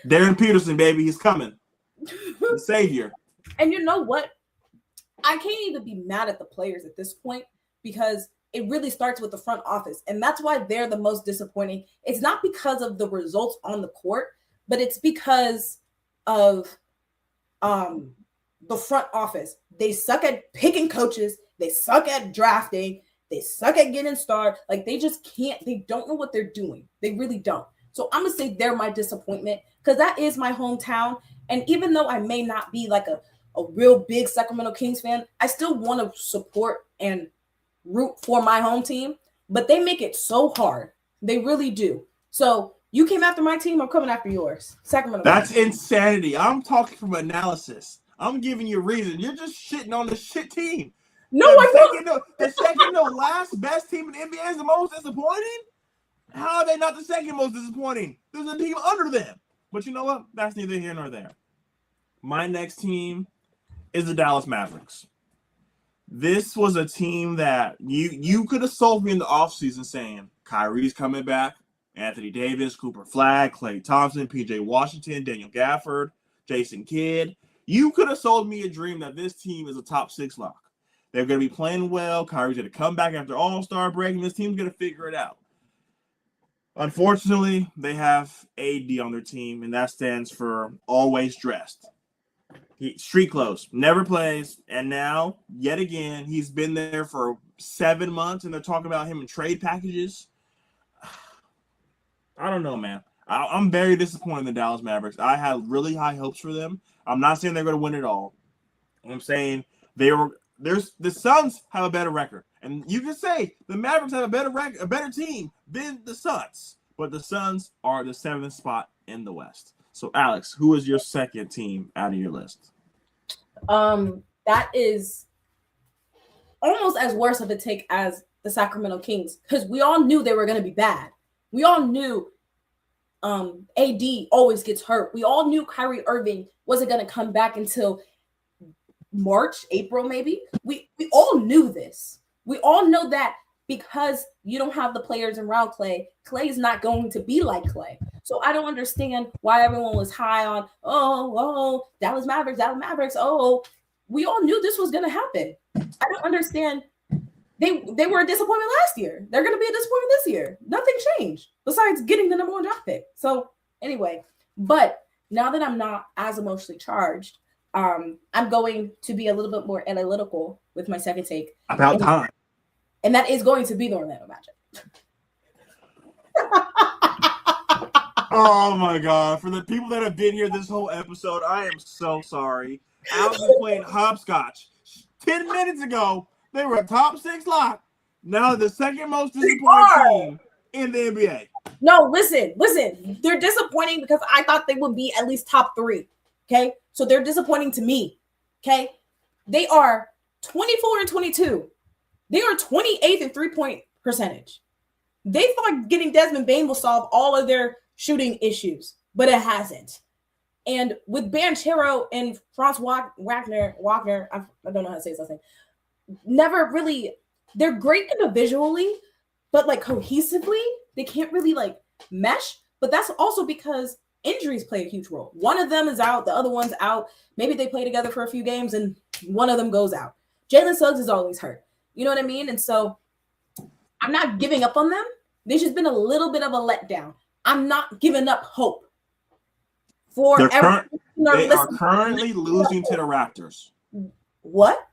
Darren Peterson, baby, he's coming. The savior. And you know what? I can't even be mad at the players at this point because it really starts with the front office. And that's why they're the most disappointing. It's not because of the results on the court, but it's because of the front office. They suck at picking coaches. They suck at drafting. They suck at getting started. Like, they just can't. They don't know what they're doing. They really don't. So I'm going to say they're my disappointment because that is my hometown. And even though I may not be like a real big Sacramento Kings fan, I still want to support and root for my home team, but they make it so hard. They really do. So you came after my team, I'm coming after yours. Sacramento. That's insanity. I'm talking from analysis. I'm giving you a reason. You're just shitting on the shit team. No, the second to last best team in the NBA is the most disappointing? How are they not the second most disappointing? There's a team under them. But you know what? That's neither here nor there. My next team is the Dallas Mavericks. This was a team that you could have sold me in the offseason saying Kyrie's coming back, Anthony Davis, Cooper Flagg, Klay Thompson, PJ Washington, Daniel Gafford, Jason Kidd. You could have sold me a dream that this team is a top 6 lock. They're going to be playing well. Kyrie's going to come back after All-Star break, and this team's going to figure it out. Unfortunately, they have AD on their team, and that stands for always dressed. Street clothes, never plays, and now, yet again, he's been there for 7 months, and they're talking about him in trade packages. I don't know, man. I'm very disappointed in the Dallas Mavericks. I had really high hopes for them. I'm not saying they're going to win it all. I'm saying the Suns have a better record, and you can say the Mavericks have a better team than the Suns, but the Suns are the 7th spot in the West. So, Alex, who is your second team out of your list? That is almost as worse of a take as the Sacramento Kings, because we all knew they were going to be bad. We all knew AD always gets hurt. We all knew Kyrie Irving wasn't going to come back until March, April, maybe. We all knew this. We all know that because you don't have the players around Clay, Clay's not going to be like Clay. So I don't understand why everyone was high on, Dallas Mavericks. Oh, we all knew this was going to happen. I don't understand. They were a disappointment last year. They're going to be a disappointment this year. Nothing changed besides getting the number 1 draft pick. So anyway, but now that I'm not as emotionally charged, I'm going to be a little bit more analytical with my second take. About time. And that is going to be the Orlando Magic. Oh my God. For the people that have been here this whole episode, I am so sorry. Alex is playing hopscotch. 10 minutes ago, they were a top 6 lock. Now the second most disappointing team in the NBA. No, listen. They're disappointing because I thought they would be at least top 3. Okay? So they're disappointing to me. Okay? They are 24 and 22. They are 28th in 3-point percentage. They thought getting Desmond Bane will solve all of their shooting issues, but it hasn't. And with Banchero and Franz Wagner, I don't know how to say his last name, never really, they're great individually, but like cohesively, they can't really like mesh. But that's also because injuries play a huge role. One of them is out, the other one's out. Maybe they play together for a few games and one of them goes out. Jalen Suggs is always hurt. You know what I mean? And so I'm not giving up on them. They've just been a little bit of a letdown. I'm not giving up hope. They are currently losing to the Raptors. What?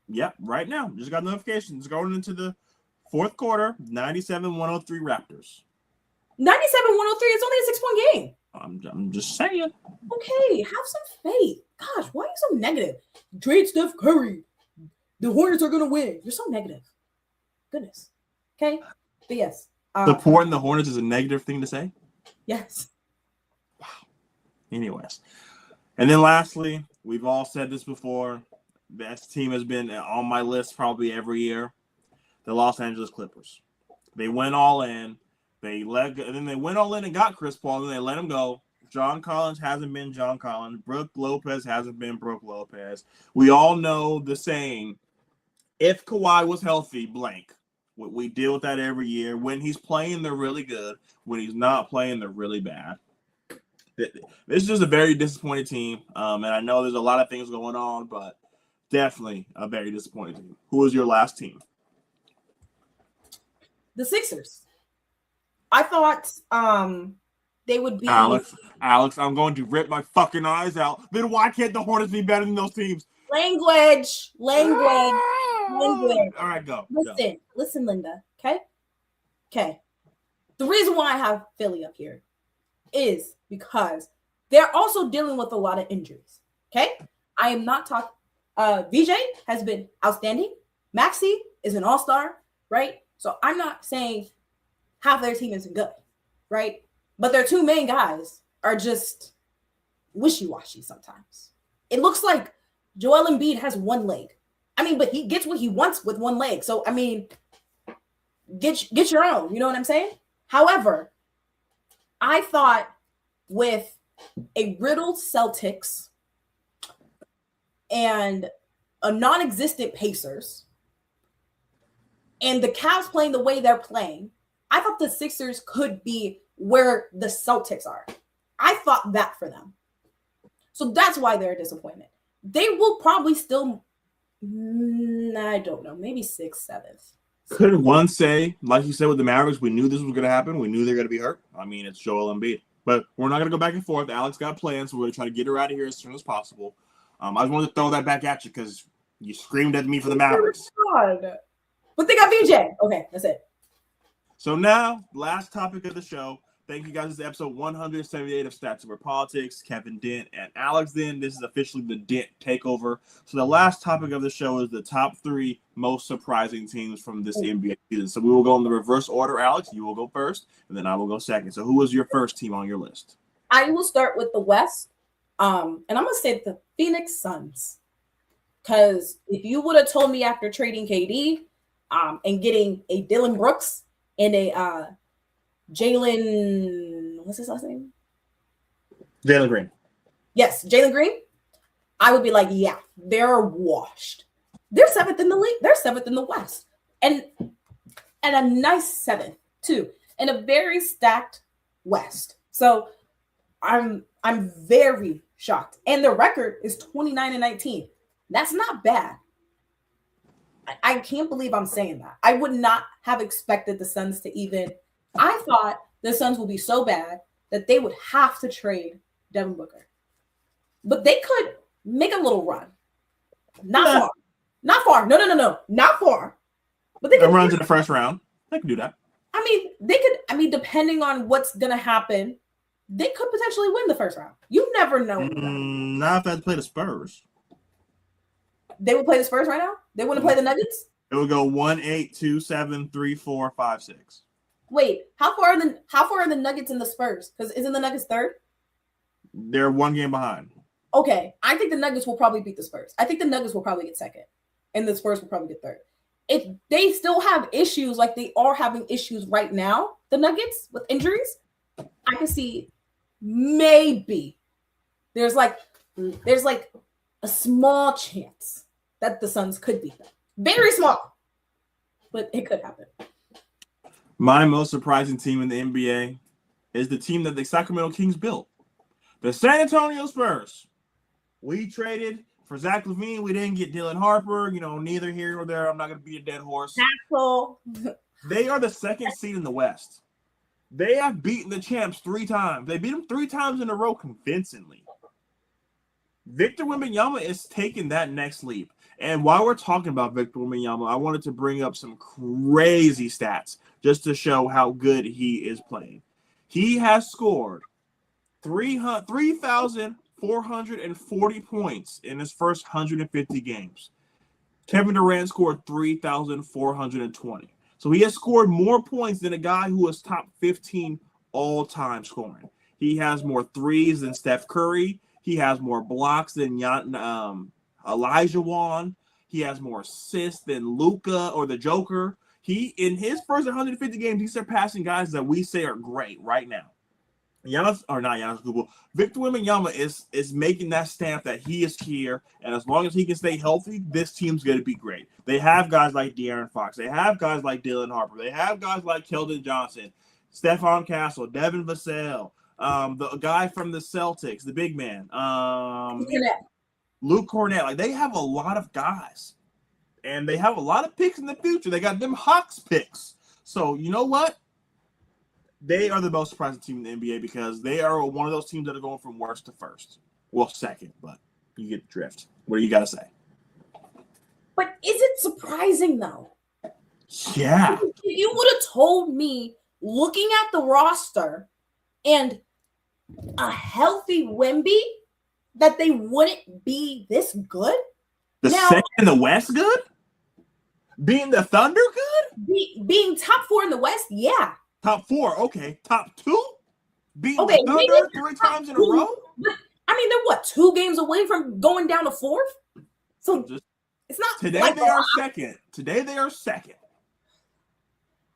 Yep, right now. Just got notifications going into the 4th quarter, 97-103 Raptors. 97-103, it's only a 6-point game. I'm just saying. Okay, have some faith. Gosh, why are you so negative? Trade Steph Curry. The Hornets are going to win. You're so negative. Goodness. Okay? But yes. Supporting the Hornets is a negative thing to say? Yes. Wow. Anyways. And then lastly, we've all said this before. Best team has been on my list probably every year. The Los Angeles Clippers. They went all in. And then they went all in and got Chris Paul, and they let him go. John Collins hasn't been John Collins. Brook Lopez hasn't been Brook Lopez. We all know the saying, if Kawhi was healthy, blank. We deal with that every year. When he's playing, they're really good. When he's not playing, they're really bad. This is just a very disappointing team. And I know there's a lot of things going on, but definitely a very disappointing team. Who was your last team? The Sixers. I thought they would be. Alex, I'm going to rip my fucking eyes out. Then why can't the Hornets be better than those teams? Language. All right, go. Listen, Linda. Okay. The reason why I have Philly up here is because they're also dealing with a lot of injuries. Okay, I am not talking. VJ has been outstanding. Maxey is an all-star, right? So I'm not saying half their team isn't good, right? But their 2 main guys are just wishy-washy sometimes. It looks like Joel Embiid has 1 leg. I mean, but he gets what he wants with 1 leg. So, I mean, get your own. You know what I'm saying? However, I thought with a riddled Celtics and a non-existent Pacers and the Cavs playing the way they're playing, I thought the Sixers could be where the Celtics are. I thought that for them. So that's why they're a disappointment. They will probably still, I don't know, maybe 6th, Could one say, like you said with the Mavericks, we knew this was going to happen. We knew they were going to be hurt. I mean, it's Joel Embiid. But we're not going to go back and forth. Alex got plans, so we're going to try to get her out of here as soon as possible. I just wanted to throw that back at you because you screamed at me for the Mavericks. Oh, God. But they got VJ. Okay, that's it. So now, last topic of the show. Thank you guys. This is episode 178 of Stats Over Politics. Kevin Dent and Alex Dent. This is officially the Dent takeover. So the last topic of the show is the top 3 most surprising teams from this NBA season. So we will go in the reverse order. Alex, you will go first, and then I will go second. So who was your first team on your list? I will start with the West, and I'm going to say the Phoenix Suns. Because if you would have told me after trading KD and getting a Dylan Brooks and a Jalen, what's his last name? Jalen Green. Yes, Jalen Green. I would be like, yeah, they're washed. They're 7th in the league. They're 7th in the West. And a nice 7th, too. In a very stacked West. So I'm very shocked. And the record is 29-19. That's not bad. I can't believe I'm saying that. I would not have expected the Suns to even. I thought the Suns would be so bad that they would have to trade Devin Booker. But they could make a little run. Not far. Not far. No. Not far. But they could run to the first round. They could do that. I mean, they could. I mean, depending on what's going to happen, they could potentially win the first round. You never know. Not if they had to play the Spurs. They would play the Spurs right now? They wouldn't play the Nuggets? It would go 1-8, 2-7, 3-4, 5-6. Wait, how far are the Nuggets and the Spurs? Because isn't the Nuggets third? They're 1 game behind. Okay, I think the Nuggets will probably beat the Spurs. I think the Nuggets will probably get second, and the Spurs will probably get third. If they still have issues like they are having issues right now, the Nuggets with injuries, I can see maybe there's like a small chance that the Suns could beat them. Very small, but it could happen. My most surprising team in the NBA is the team that the Sacramento Kings built. The San Antonio Spurs. We traded for Zach LaVine. We didn't get Dylan Harper. Neither here nor there. I'm not going to beat a dead horse. Asshole. They are the 2nd seed in the West. They have beaten the champs 3 times. They beat them 3 times in a row convincingly. Victor Wembanyama is taking that next leap. And while we're talking about Victor Wembanyama, I wanted to bring up some crazy stats just to show how good he is playing. He has scored 3,440 points in his first 150 games. Kevin Durant scored 3,420. So he has scored more points than a guy who is top 15 all-time scoring. He has more threes than Steph Curry. He has more blocks than Elijah Wan. He has more assists than Luka or the Joker. He, in his first 150 games, he's surpassing guys that we say are great right now. Victor Wembanyama is making that stamp that he is here, and as long as he can stay healthy, this team's going to be great. They have guys like De'Aaron Fox. They have guys like Dylan Harper. They have guys like Keldon Johnson, Stephon Castle, Devin Vassell, the guy from the Celtics, the big man, Luke Cornett. Like, they have a lot of guys, and they have a lot of picks in the future. They got them Hawks picks. So you know what? They are the most surprising team in the NBA because they are one of those teams that are going from worst to first. Well, second, but you get the drift. What do you got to say? But is it surprising, though? Yeah. If you would have told me, looking at the roster and a healthy Wemby, that they wouldn't be this good? Second in the West good? Being the Thunder good? Being top 4 in the West, yeah. Top 4, okay. Top 2? Beating the Thunder 3 times in a row? But, I mean, they're 2 games away from going down to 4th? So it's not. Today they are second. Today they are second.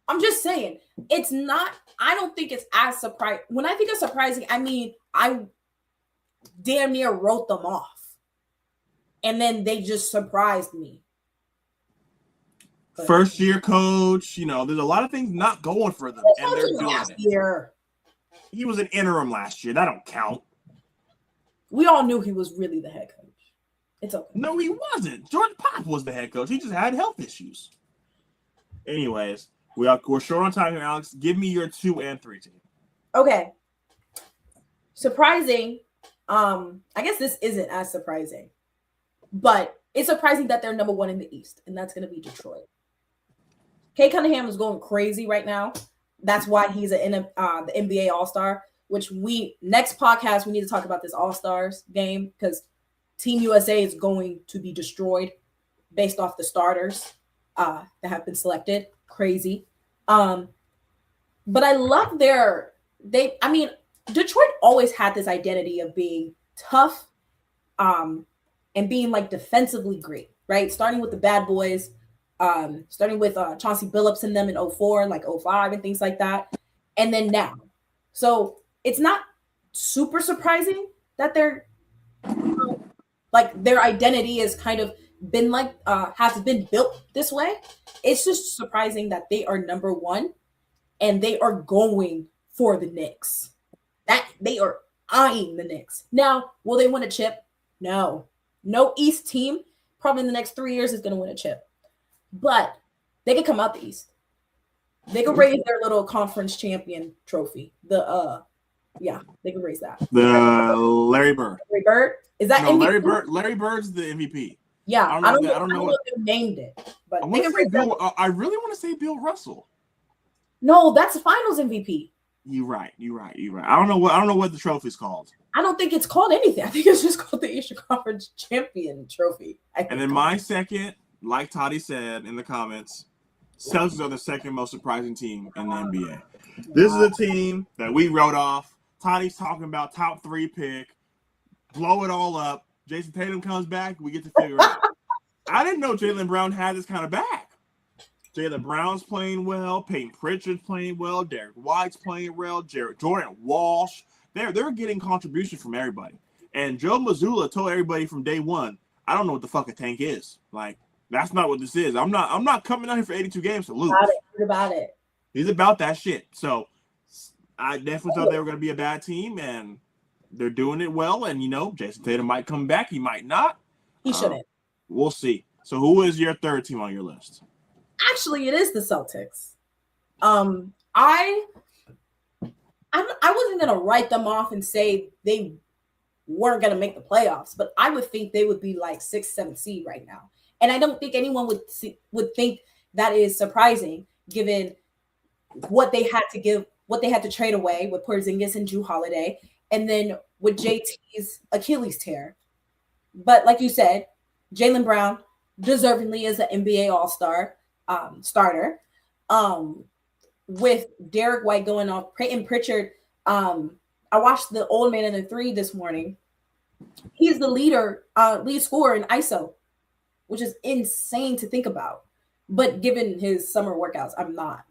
I'm just saying, it's not. I don't think it's as surprising. When I think of surprising, I mean, I damn near wrote them off. And then they just surprised me. But first year coach, there's a lot of things not going for them, and they're doing last it. Year. He was an interim last year. That don't count. We all knew he was really the head coach. It's okay. No, he wasn't. George Pop was the head coach. He just had health issues. Anyways, we're short on time here, Alex. Give me your 2 and 3 team. Okay. Surprising. I guess this isn't as surprising, but it's surprising that they're number 1 in the East, and that's going to be Detroit. Kay Cunningham is going crazy right now. That's why he's the NBA All-Star, which next podcast, we need to talk about this All-Stars game because Team USA is going to be destroyed based off the starters that have been selected. Crazy. But I love Detroit always had this identity of being tough and being like defensively great, right? Starting with the bad boys, starting with Chauncey Billups and them in 04, like 05 and things like that. And then now. So it's not super surprising that they're like their identity has kind of been like has been built this way. It's just surprising that they are number 1 and they are going for the Knicks. That they are eyeing the Knicks. Now, will they win a chip? No. No East team probably in the next 3 years is going to win a chip. But they can come out the East. They can raise their little conference champion trophy. They can raise that. The Larry Bird. Larry Bird? Is that MVP? Larry Bird's the MVP. Yeah, I don't know what they named it. But I really want to say Bill Russell. No, that's finals MVP. You're right. I don't know what the trophy's called. I don't think it's called anything. I think it's just called the Eastern Conference Champion Trophy. And then my second, like Toddy said in the comments, Celtics are the second most surprising team in the NBA. This is a team that we wrote off. Toddy's talking about top 3 pick, blow it all up. Jason Tatum comes back, we get to figure it out. I didn't know Jaylen Brown had this kind of back. Jaylen Brown's playing well. Peyton Pritchard's playing well. Derek White's playing well. Jordan Walsh. They're getting contribution from everybody. And Joe Mazzulla told everybody from day one, I don't know what the fuck a tank is. Like, that's not what this is. I'm not coming out here for 82 games to lose. About it. He's about that shit. So I definitely thought they were going to be a bad team, and they're doing it well. And, Jason Tatum might come back. He might not. He shouldn't. We'll see. So who is your third team on your list? Actually, it is the Celtics. I wasn't gonna write them off and say they weren't gonna make the playoffs, but I would think they would be like 6th, 7th seed right now. And I don't think anyone would think that is surprising given what they had to trade away with Porzingis and Jrue Holiday, and then with JT's Achilles tear. But like you said, Jaylen Brown deservingly is an NBA All-Star starter. With Derek White going off, Peyton Pritchard. I watched the Old Man and the 3 this morning. He's the lead scorer in ISO, which is insane to think about. But given his summer workouts, I'm not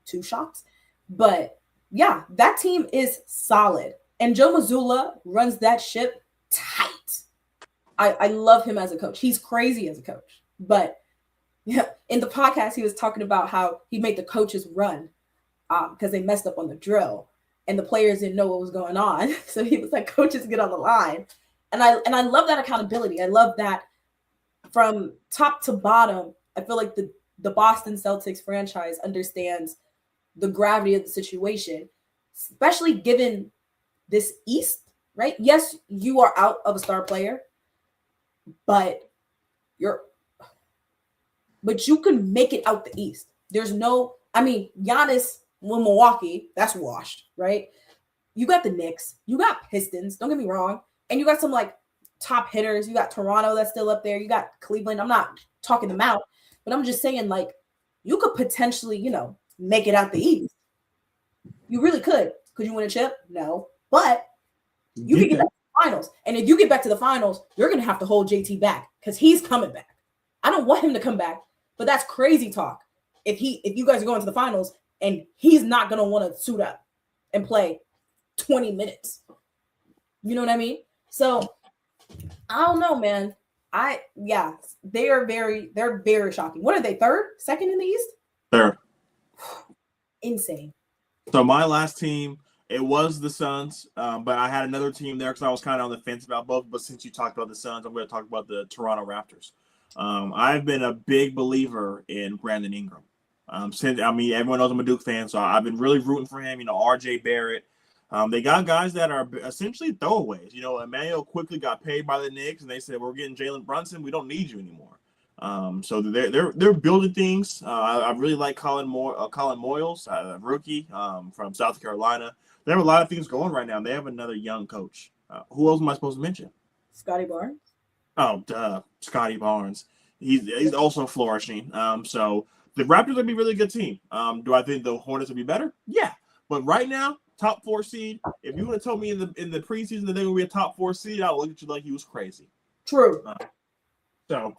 too shocked. But yeah, that team is solid. And Joe Mazzulla runs that ship tight. I love him as a coach. He's crazy as a coach. But yeah, in the podcast, he was talking about how he made the coaches run because they messed up on the drill and the players didn't know what was going on. So he was like, coaches, get on the line. And I love that accountability. I love that from top to bottom. I feel like the Boston Celtics franchise understands the gravity of the situation, especially given this East, right? Yes, you are out of a star player, but you can make it out the East. Giannis with Milwaukee, that's washed, right? You got the Knicks, you got Pistons, don't get me wrong, and you got some like top hitters. You got Toronto that's still up there. You got Cleveland. I'm not talking them out, but I'm just saying like you could potentially, make it out the East. You really could. Could you win a chip? No, but you can get back to the finals. And if you get back to the finals, you're going to have to hold JT back because he's coming back. I don't want him to come back, but that's crazy talk. If you guys are going to the finals and he's not going to want to suit up and play 20 minutes. You know what I mean? So I don't know, man. They're very shocking. What are they? Second in the East? Third. Insane. So my last team, it was the Suns, but I had another team there because I was kind of on the fence about both. But since you talked about the Suns, I'm going to talk about the Toronto Raptors. I've been a big believer in Brandon Ingram. Everyone knows I'm a Duke fan, so I've been really rooting for him. RJ Barrett. They got guys that are essentially throwaways. Emmanuel quickly got paid by the Knicks, and they said, "We're getting Jalen Brunson. We don't need you anymore." So they're building things. I really like Colin Moyles, rookie from South Carolina. They have a lot of things going right now. They have another young coach. Who else am I supposed to mention? Scotty Barnes. Oh, duh, Scotty Barnes. He's also flourishing. So the Raptors would be a really good team. Do I think the Hornets would be better? Yeah, but right now, top 4 seed. If you would have told me in the preseason that they would be a top 4 seed, I would look at you like you was crazy. True. So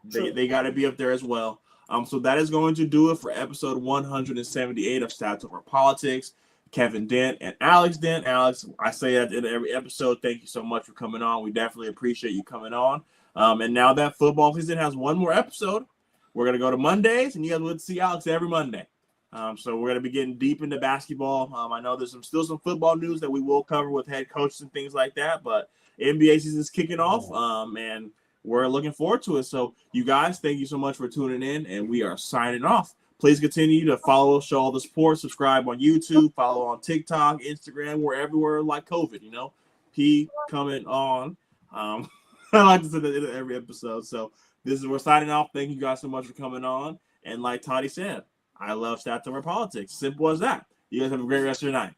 they got to be up there as well. So that is going to do it for episode 178 of Stats Over Politics. Kevin Dent and Alex Dent. Alex, I say that in every episode. Thank you so much for coming on. We definitely appreciate you coming on. And now that football season has one more episode, we're going to go to Mondays, and you guys will see Alex every Monday. So we're going to be getting deep into basketball. I know there's still some football news that we will cover with head coaches and things like that, but NBA season is kicking off, and we're looking forward to it. So you guys, thank you so much for tuning in, and we are signing off. Please continue to follow, show all the support, subscribe on YouTube, follow on TikTok, Instagram. We're everywhere like COVID, P coming on. I like to say that in every episode. So we're signing off. Thank you guys so much for coming on. And like Toddy said, I love Stats Over Politics. Simple as that. You guys have a great rest of your night.